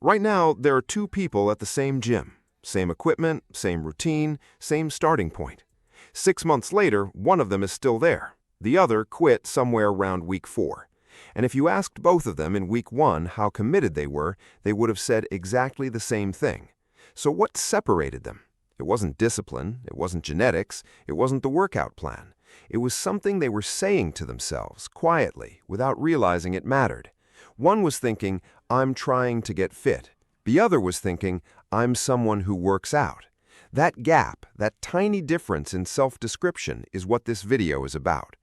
Right now, there are two people at the same gym. Same equipment, same routine, same starting point. 6 months later, one of them is still there. The other quit somewhere around week 4. And if you asked both of them in week 1 how committed they would have said exactly the same thing. So what separated them? It wasn't discipline, it wasn't genetics, it wasn't the workout plan. It was something they were saying to themselves, quietly, without realizing it mattered. One was thinking, I'm trying to get fit. The other was thinking, I'm someone who works out. That gap, that tiny difference in self-description is what this video is about.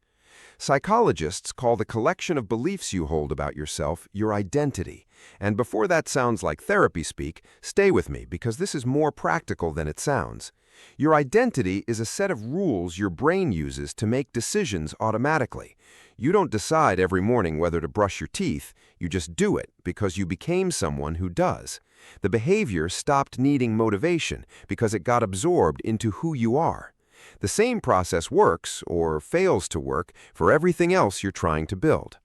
Psychologists call the collection of beliefs you hold about yourself your identity. And before that sounds like therapy speak, stay with me because this is more practical than it sounds. Your identity is a set of rules your brain uses to make decisions automatically. You don't decide every morning whether to brush your teeth, you just do it because you became someone who does. The behavior stopped needing motivation because it got absorbed into who you are. The same process works, or fails to work, for everything else you're trying to build.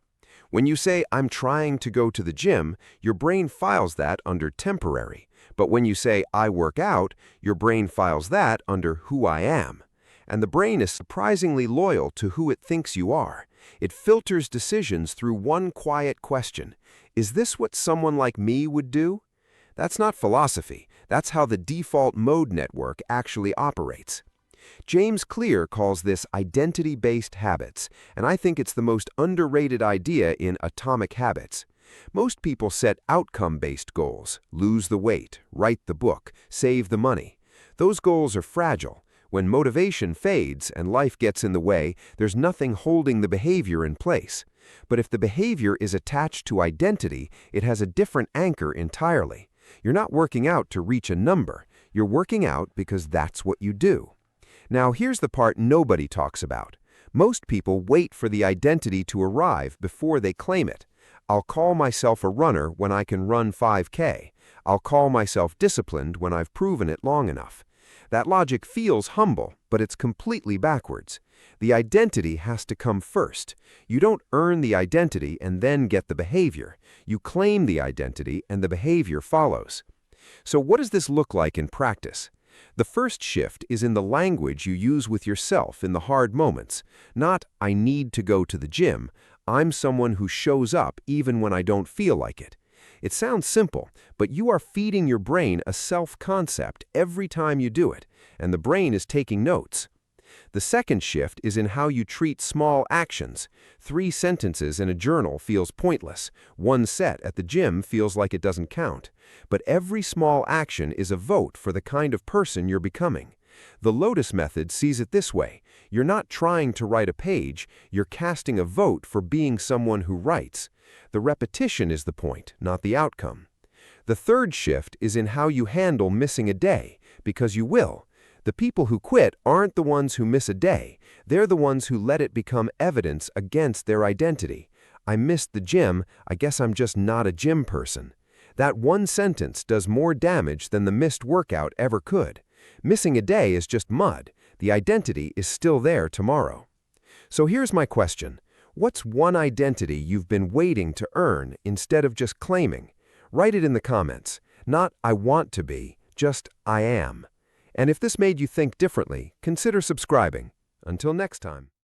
When you say, I'm trying to go to the gym, your brain files that under temporary. But when you say, I work out, your brain files that under who I am. And the brain is surprisingly loyal to who it thinks you are. It filters decisions through one quiet question. Is this what someone like me would do? That's not philosophy. That's how the default mode network actually operates. James Clear calls this identity-based habits, and I think it's the most underrated idea in Atomic Habits. Most people set outcome-based goals, lose the weight, write the book, save the money. Those goals are fragile. When motivation fades and life gets in the way, there's nothing holding the behavior in place. But if the behavior is attached to identity, it has a different anchor entirely. You're not working out to reach a number. You're working out because that's what you do. Now, here's the part nobody talks about. Most people wait for the identity to arrive before they claim it. I'll call myself a runner when I can run 5K. I'll call myself disciplined when I've proven it long enough. That logic feels humble, but it's completely backwards. The identity has to come first. You don't earn the identity and then get the behavior. You claim the identity and the behavior follows. So what does this look like in practice? The first shift is in the language you use with yourself in the hard moments. Not, I need to go to the gym. I'm someone who shows up even when I don't feel like it. It sounds simple, but you are feeding your brain a self-concept every time you do it, and the brain is taking notes. The second shift is in how you treat small actions. 3 sentences in a journal feels pointless. 1 set at the gym feels like it doesn't count. But every small action is a vote for the kind of person you're becoming. The Lotus Method sees it this way. You're not trying to write a page, you're casting a vote for being someone who writes. The repetition is the point, not the outcome. The third shift is in how you handle missing a day, because you will. The people who quit aren't the ones who miss a day. They're the ones who let it become evidence against their identity. I missed the gym, I guess I'm just not a gym person. That one sentence does more damage than the missed workout ever could. Missing a day is just mud. The identity is still there tomorrow. So here's my question. What's one identity you've been waiting to earn instead of just claiming? Write it in the comments. Not I want to be, just I am. And if this made you think differently, consider subscribing. Until next time.